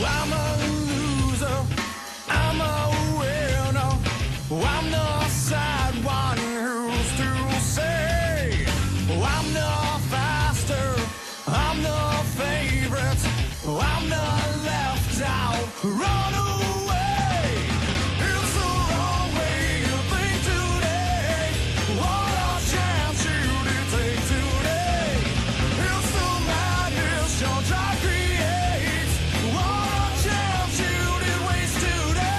I'm a loser, I'm a winner, I'm the sad one who's to say, I'm the faster, I'm the favorite, I'm the left out, run away. It's the wrong way you think today, what a chance you did take today. It's the madness your drive creates, what a chance you did waste today.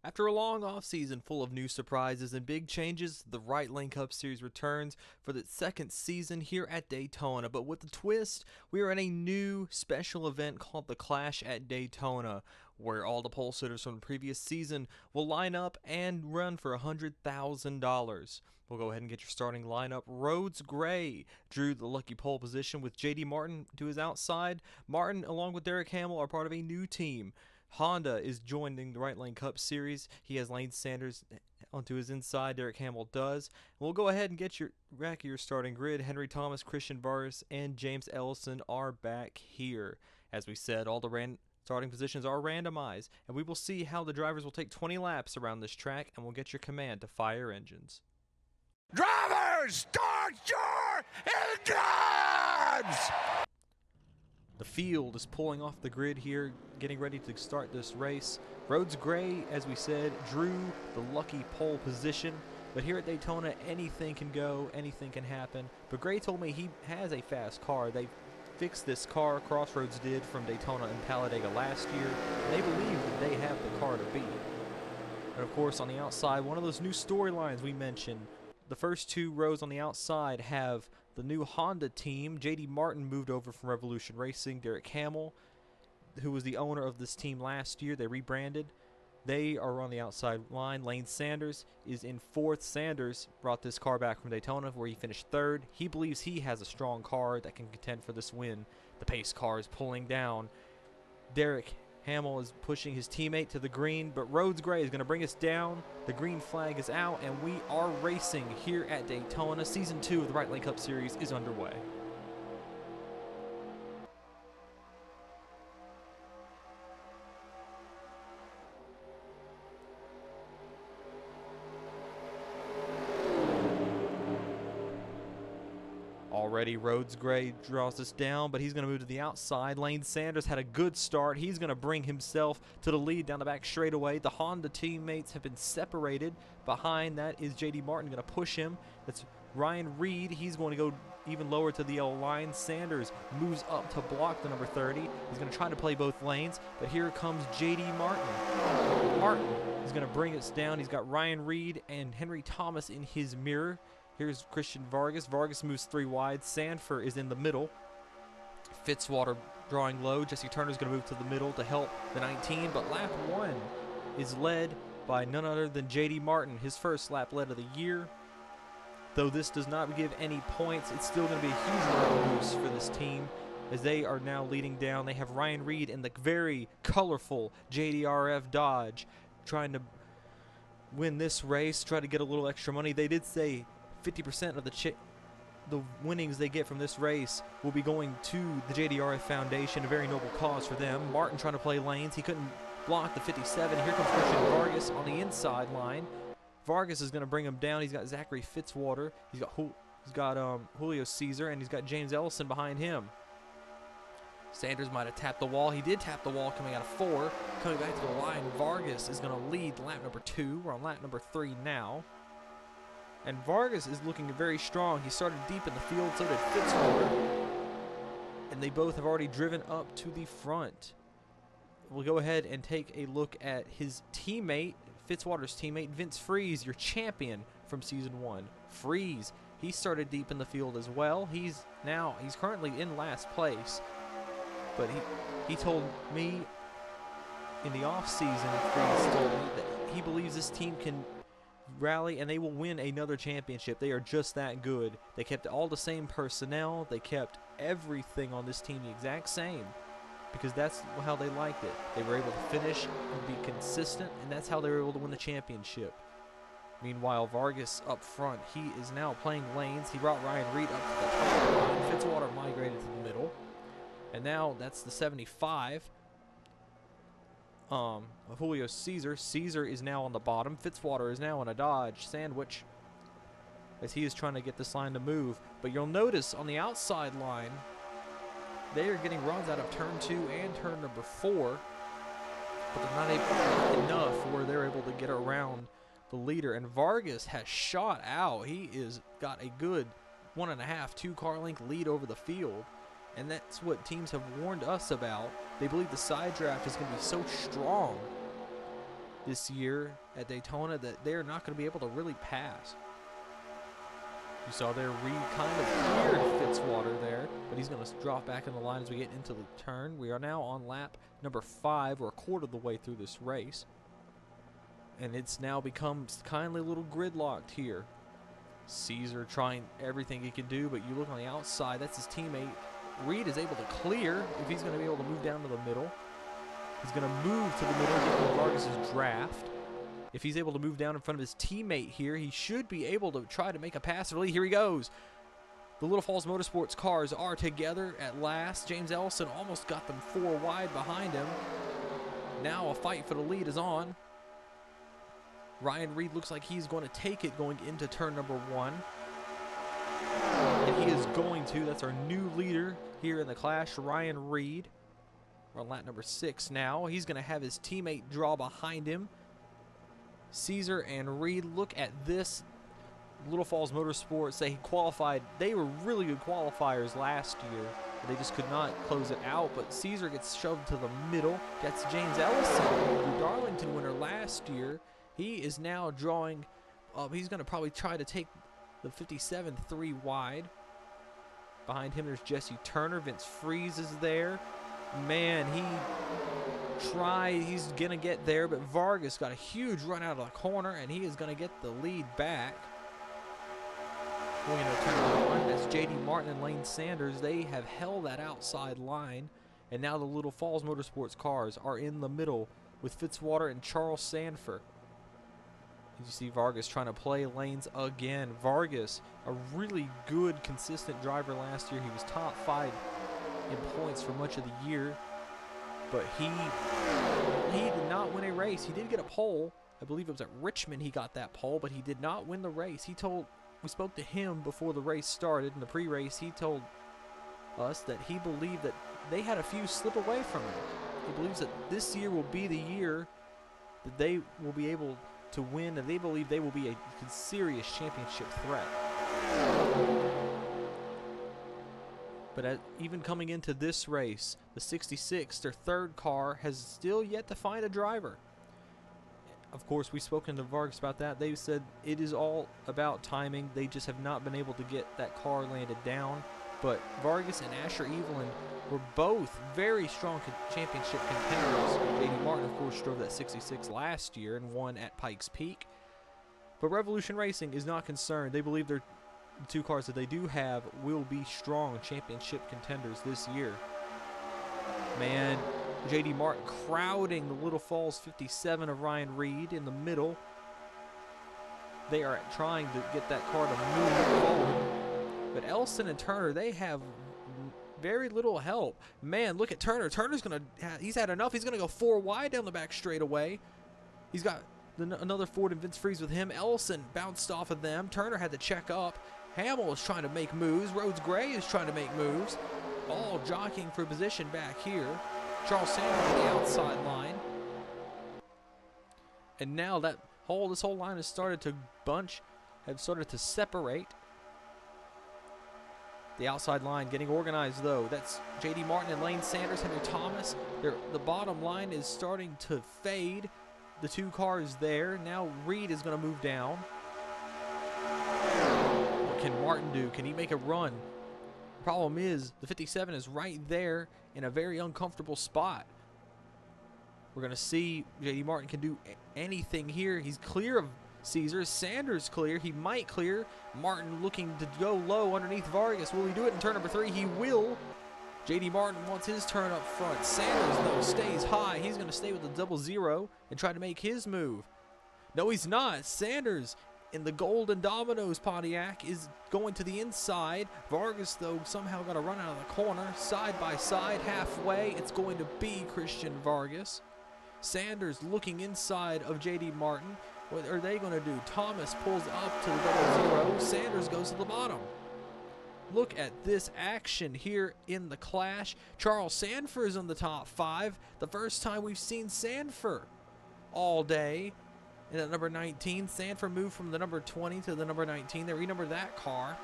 After a long offseason full of new surprises and big changes, the Right Lane Cup Series returns for the second season here at Daytona. But with the twist, we are in a new special event called the Clash at Daytona, where all the pole sitters from the previous season will line up and run for $100,000. We'll go ahead and get your starting lineup. Rhodes Gray drew the lucky pole position with J.D. Martin to his outside. Martin, along with Derek Hamill, are part of a new team. Honda is joining the Right Lane Cup Series. He has Lane Sanders onto his inside. Derek Hamill does. We'll go ahead and get your back of your starting grid. Henry Thomas, Christian Vargas, and James Ellison are back here. As we said, all the starting positions are randomized, and we will see how the drivers will take 20 laps around this track, and we'll get your command to fire engines. Drivers, start your engines! The field is pulling off the grid here, getting ready to start this race. Rhodes Gray, as we said, drew the lucky pole position. But here at Daytona, anything can go, anything can happen. But Gray told me he has a fast car. They fixed this car, Crossroads did, from Daytona and Talladega last year. And they believe that they have the car to beat. And of course, on the outside, one of those new storylines we mentioned. The first two rows on the outside have the new Honda team. J.D. Martin moved over from Revolution Racing. Derek Hamill, who was the owner of this team last year, they rebranded. They are on the outside line. Lane Sanders is in fourth. Sanders brought this car back from Daytona where he finished third. He believes he has a strong car that can contend for this win. The pace car is pulling down. Derek Hamill is pushing his teammate to the green, but Rhodes Gray is going to bring us down. The green flag is out, and we are racing here at Daytona. Season 2 of the Right Lane Cup Series is underway. Already Rhodes Gray draws us down, but he's going to move to the outside. Lane Sanders had a good start. He's going to bring himself to the lead down the back straightaway. The Honda teammates have been separated. Behind that is J.D. Martin going to push him. That's Ryan Reed. He's going to go even lower to the yellow line. Sanders moves up to block the number 30. He's going to try to play both lanes, but here comes J.D. Martin. Martin is going to bring us down. He's got Ryan Reed and Henry Thomas in his mirror. Here's Christian Vargas. Vargas moves 3 wide. Sanford is in the middle. Fitzwater drawing low. Jesse Turner's going to move to the middle to help the 19. But lap 1 is led by none other than J.D. Martin, his first lap led of the year. Though this does not give any points, it's still going to be a huge morale boost for this team as they are now leading down. They have Ryan Reed in the very colorful JDRF Dodge trying to win this race, try to get a little extra money. They did say 50% of the winnings they get from this race will be going to the JDRF Foundation, a very noble cause for them. Martin trying to play lanes. He couldn't block the 57. Here comes Christian Vargas on the inside line. Vargas is going to bring him down. He's got Zachary Fitzwater. He's got Julio Caesar, and he's got James Ellison behind him. Sanders might have tapped the wall. He did tap the wall coming out of 4. Coming back to the line, Vargas is going to lead lap number 2. We're on lap number 3 now. And Vargas is looking very strong. He started deep in the field, so did Fitzwater. And they both have already driven up to the front. We'll go ahead and take a look at his teammate, Fitzwater's teammate, Vince Freeze, your champion from Season 1. Freeze, he started deep in the field as well. He's currently in last place. But he told me in the off-season, Freeze told me that he believes this team can rally and they will win another championship. They are just that good. They kept all the same personnel. They kept everything on this team the exact same because that's how they liked it. They were able to finish and be consistent, and that's how they were able to win the championship. Meanwhile, Vargas up front, he is now playing lanes. He brought Ryan Reed up to the top line. Fitzwater migrated to the middle. And now that's the 75 of Julio Caesar. Caesar is now on the bottom. Fitzwater is now on a dodge sandwich as he is trying to get this line to move. But you'll notice on the outside line, they are getting runs out of turn 2 and turn number 4. But they're not able enough where they're able to get around the leader. And Vargas has shot out. He is got a good 1.5, 2-car length lead over the field. And that's what teams have warned us about. They believe the side draft is going to be so strong this year at Daytona that they're not going to be able to really pass. You saw there Reed kind of cleared Fitzwater there, but he's going to drop back in the line as we get into the turn. We are now on lap number 5. We're a quarter of the way through this race. And it's now become kindly a little gridlocked here. Caesar trying everything he can do, but you look on the outside, that's his teammate. Reed is able to clear if he's going to be able to move down to the middle. He's going to move to the middle, get Vargas' draft. If he's able to move down in front of his teammate here, he should be able to try to make a pass early. Here he goes. The Little Falls Motorsports cars are together at last. James Ellison almost got them 4 wide behind him. Now a fight for the lead is on. Ryan Reed looks like he's going to take it going into turn number 1. And he is going to. That's our new leader here in the clash, Ryan Reed. We're on lap number 6 now. He's going to have his teammate draw behind him. Caesar and Reed, look at this. Little Falls Motorsports, they qualified. They were really good qualifiers last year. But they just could not close it out. But Caesar gets shoved to the middle. Gets James Ellison, the Darlington winner last year. He is now drawing up. He's going to probably try to take the 57 3 wide. Behind him, there's Jesse Turner. Vince Freeze is there. Man, he's going to get there, but Vargas got a huge run out of the corner, and he is going to get the lead back. Going into turn number 1, that's J.D. Martin and Lane Sanders. They have held that outside line, and now the Little Falls Motorsports cars are in the middle with Fitzwater and Charles Sanford. As you see Vargas trying to play lanes again. Vargas, a really good, consistent driver last year. He was top 5 in points for much of the year. But he did not win a race. He did get a pole. I believe it was at Richmond he got that pole, but he did not win the race. We spoke to him before the race started. In the pre-race, he told us that he believed that they had a few slip away from him. He believes that this year will be the year that they will be able to win, and they believe they will be a serious championship threat. But even coming into this race, the 66, their third car, has still yet to find a driver. Of course, we've spoken to Vargas about that. They said it is all about timing. They just have not been able to get that car landed down. But Vargas and Asher Evelyn were both very strong championship contenders. J.D. Martin, of course, drove that 66 last year and won at Pikes Peak. But Revolution Racing is not concerned. They believe the 2 cars that they do have will be strong championship contenders this year. Man, J.D. Martin crowding the Little Falls 57 of Ryan Reed in the middle. They are trying to get that car to move forward. But Elson and Turner, they have very little help. Man, look at Turner. Turner's he's had enough. He's going to go 4 wide down the back straightaway. He's got another Ford and Vince Freeze with him. Ellison bounced off of them. Turner had to check up. Hamill is trying to make moves. Rhodes Gray is trying to make moves. All jockeying for position back here. Charles Sanders on the outside line. And now this whole line has started to started to separate. The outside line getting organized, though. That's J.D. Martin and Lane Sanders, Henry Thomas. The bottom line is starting to fade. The 2 cars there. Now Reed is going to move down. What can Martin do? Can he make a run? The problem is the 57 is right there in a very uncomfortable spot. We're going to see J.D. Martin can do anything here. He's clear of Caesar. Sanders clear. He might clear. Martin looking to go low underneath Vargas. Will he do it in turn number 3? He will. J.D. Martin wants his turn up front. Sanders, though, stays high. He's going to stay with the 0-0 and try to make his move. No, he's not. Sanders in the Golden Dominoes Pontiac is going to the inside. Vargas, though, somehow got to run out of the corner. Side by side, halfway. It's going to be Christian Vargas. Sanders looking inside of J.D. Martin. What are they going to do? Thomas pulls up to the 0-0. Sanders goes to the bottom. Look at this action here in the clash. Charles Sanford is in the top 5. The first time we've seen Sanford all day. And at number 19, Sanford moved from the number 20 to the number 19. They renumbered that car.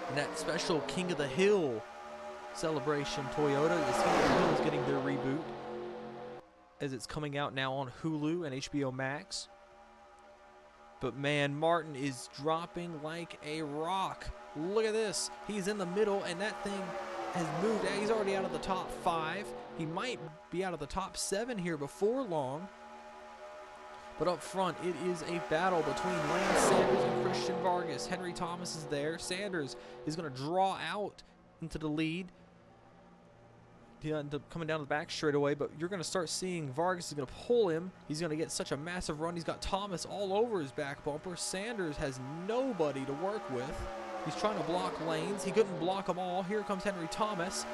And that special King of the Hill celebration Toyota. This King of the Hill is getting their reboot, as it's coming out now on Hulu and HBO Max. But man, Martin is dropping like a rock. Look at this. He's in the middle, and that thing has moved. He's already out of the top 5. He might be out of the top 7 here before long. But up front, it is a battle between Lane Sanders and Christian Vargas. Henry Thomas is there. Sanders is going to draw out into the lead. He'll end up coming down the back straight away, but you're going to start seeing Vargas is going to pull him. He's going to get such a massive run. He's got Thomas all over his back bumper. Sanders has nobody to work with. He's trying to block lanes. He couldn't block them all. Here comes Henry Thomas.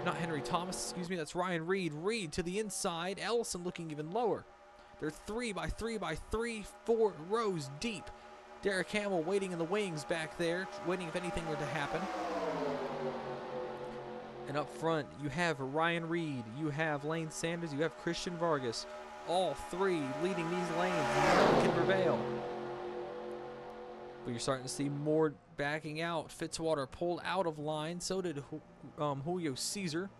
Not Henry Thomas, excuse me. That's Ryan Reed. Reed to the inside. Ellison looking even lower. They're 3 by 3 by 3, 4 rows deep. Derek Hamill waiting in the wings back there, waiting if anything were to happen. And up front, you have Ryan Reed, you have Lane Sanders, you have Christian Vargas. All 3 leading these lanes. No one can prevail. But you're starting to see more backing out. Fitzwater pulled out of line. So did Julio Caesar.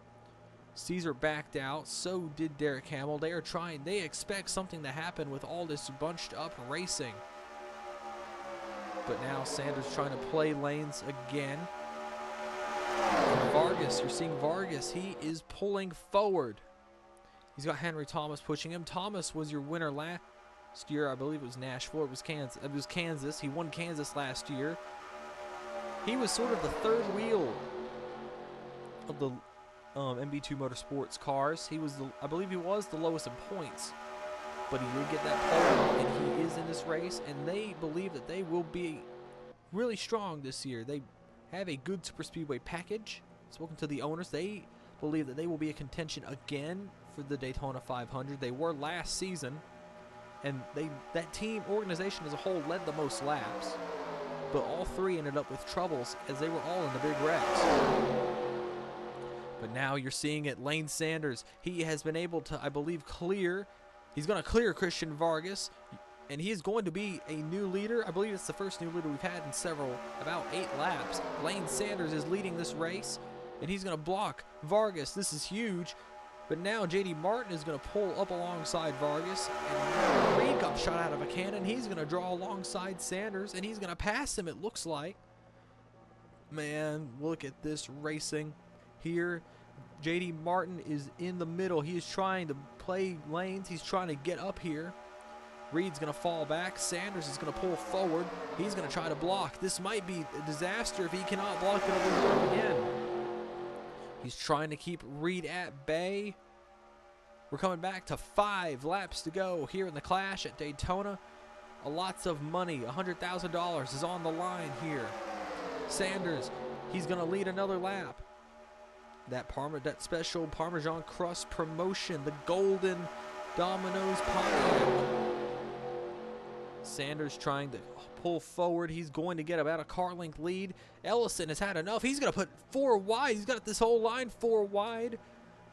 Caesar backed out. So did Derek Hamill. They are trying. They expect something to happen with all this bunched up racing. But now Sanders trying to play lanes again. And Vargas, you're seeing Vargas. He is pulling forward. He's got Henry Thomas pushing him. Thomas was your winner last year. I believe it was Nashville. It was Kansas. He won Kansas last year. He was sort of the third wheel of the MB2 Motorsports cars. I believe he was the lowest in points, but he did get that pole, and he is in this race. And they believe that they will be really strong this year. They have a good super speedway package. Spoken to the owners, they believe that they will be a contention again for the Daytona 500. They were last season. And that team organization as a whole led the most laps, but all 3 ended up with troubles as they were all in the big wrecks. But now you're seeing it. Lane Sanders, he has been able to, I believe, clear. He's going to clear Christian Vargas, and he is going to be a new leader. I believe it's the first new leader we've had in about 8 laps. Lane Sanders is leading this race, and he's going to block Vargas. This is huge. But now J.D. Martin is going to pull up alongside Vargas, and Reed got shot out of a cannon. He's going to draw alongside Sanders, and he's going to pass him, it looks like. Man, look at this racing here. J.D. Martin is in the middle. He is trying to play lanes. He's trying to get up here. Reed's going to fall back. Sanders is going to pull forward. He's going to try to block. This might be a disaster if he cannot block it again. He's trying to keep Reed at bay. We're coming back to 5 laps to go here in the clash at Daytona. Lots of money, $100,000 is on the line here. Sanders, he's going to lead another lap. That special Parmesan crust promotion, the Golden Dominoes Pontiac. Sanders trying to pull forward. He's going to get about a car length lead. Ellison has had enough. He's going to put 4 wide. He's got this whole line 4 wide.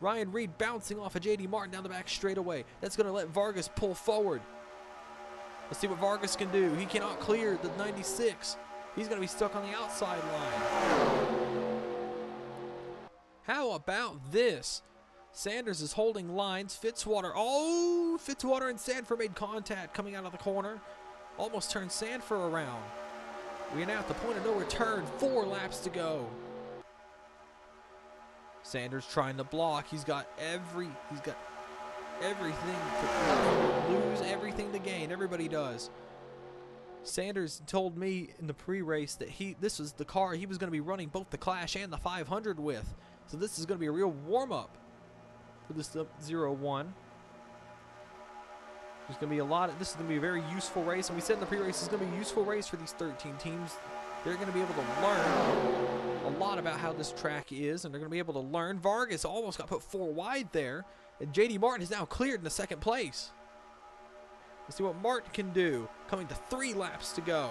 Ryan Reed bouncing off of J.D. Martin down the back straightaway. That's going to let Vargas pull forward. Let's see what Vargas can do. He cannot clear the 96. He's going to be stuck on the outside line. How about this? Sanders is holding lines. Fitzwater. Oh, Fitzwater and Sanford made contact coming out of the corner. Almost turned Sanford around. We are now at the point of no return. 4 laps to go. Sanders trying to block. He's got everything to lose, everything to gain. Everybody does. Sanders told me in the pre-race that this was the car he was going to be running both the Clash and the 500 with. So this is going to be a real warm-up for this 0-1. There's going to be this is going to be a very useful race. And we said in the pre-race it's going to be a useful race for these 13 teams. They're going to be able to learn a lot about how this track is, and they're going to be able to learn. Vargas almost got put 4 wide there, and J.D. Martin is now cleared in the 2nd place. Let's see what Martin can do. Coming to 3 laps to go.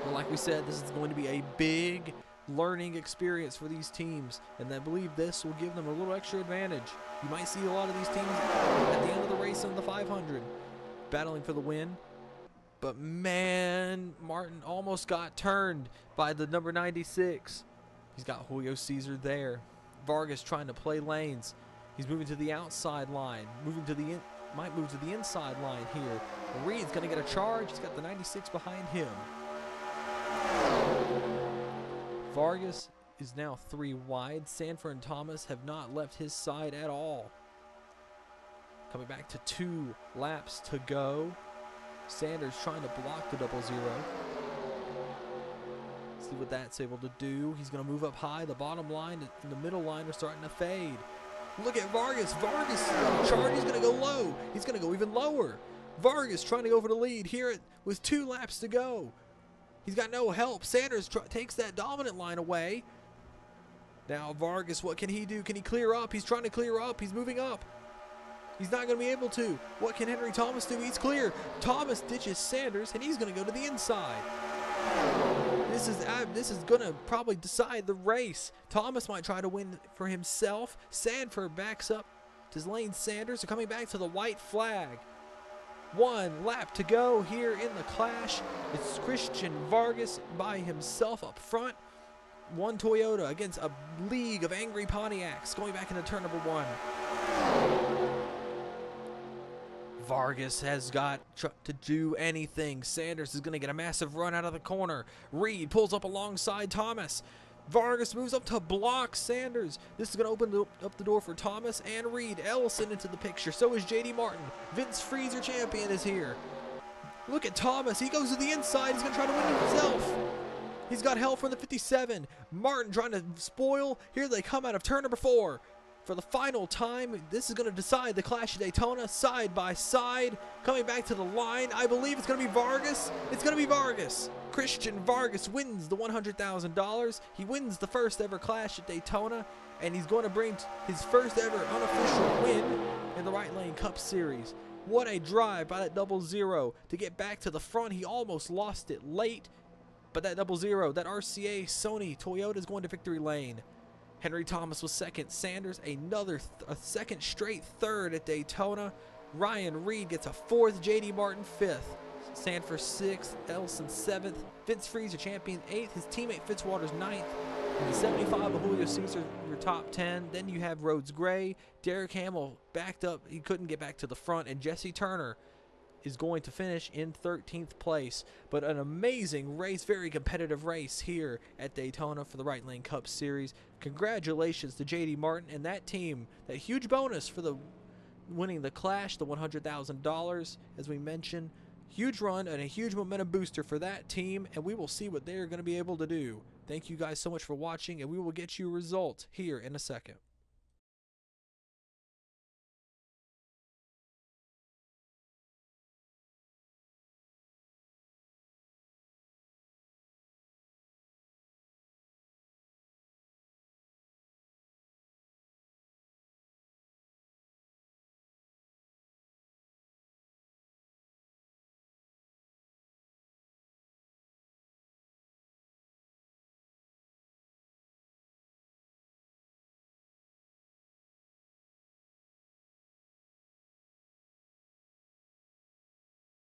Well, like we said, this is going to be a big learning experience for these teams, and I believe this will give them a little extra advantage. You might see a lot of these teams at the end of the race in the 500 battling for the win. But man, Martin almost got turned by the number 96. He's got Julio Cesar there. Vargas trying to play lanes. He's moving to the outside line. Might move to the inside line here. Reed's going to get a charge. He's got the 96 behind him. Vargas is now 3 wide. Sanford and Thomas have not left his side at all. Coming back to 2 laps to go. Sanders trying to block the 0-0. See what that's able to do. He's going to move up high. The bottom line and the middle line are starting to fade. Look at Vargas. Vargas charge. He's going to go low. He's going to go even lower. Vargas trying to go for the lead here with 2 laps to go. He's got no help. Sanders takes that dominant line away. Now Vargas, what can he do? Can he clear up? He's trying to clear up. He's moving up. He's not going to be able to. What can Henry Thomas do? He's clear. Thomas ditches Sanders, and he's going to go to the inside. This is going to probably decide the race. Thomas might try to win for himself. Sanford backs up to Lane Sanders. They're coming back to the white flag. 1 lap to go here in the Clash. It's Christian Vargas by himself up front. 1 Toyota against a league of angry Pontiacs going back into turn number 1. Vargas has got to do anything. Sanders is going to get a massive run out of the corner. Reed pulls up alongside Thomas. Vargas moves up to block Sanders. This is going to open up the door for Thomas and Reed. Ellison into the picture. So is J.D. Martin. Vince Freezer champion is here. Look at Thomas. He goes to the inside. He's going to try to win it himself. He's got help from the 57. Martin trying to spoil. Here they come out of turn number 4. For the final time, this is going to decide the Clash of Daytona side by side. Coming back to the line, I believe it's going to be Vargas. It's going to be Vargas. Christian Vargas wins the $100,000. He wins the first ever Clash at Daytona, and he's going to bring his first ever unofficial win in the Right Lane Cup Series. What a drive by that 0-0 to get back to the front. He almost lost it late, but that 0-0, that RCA Sony Toyota is going to victory lane. Henry Thomas was 2nd. Sanders a 2nd straight 3rd at Daytona. Ryan Reed gets a 4th. J.D. Martin 5th. Sanford 6th. Ellison 7th. Vince Freezer champion 8th. His teammate Fitzwater's 9th. And the 75 of Julio Cesar, your top 10. Then you have Rhodes Gray. Derek Hamill backed up. He couldn't get back to the front. And Jesse Turner is going to finish in 13th place. But an amazing race, very competitive race here at Daytona for the Right Lane Cup Series. Congratulations to J.D. Martin and that team. That huge bonus for the winning the Clash, the $100,000, as we mentioned. Huge run and a huge momentum booster for that team, and we will see what they're going to be able to do. Thank you guys so much for watching, and we will get you a result here in a second.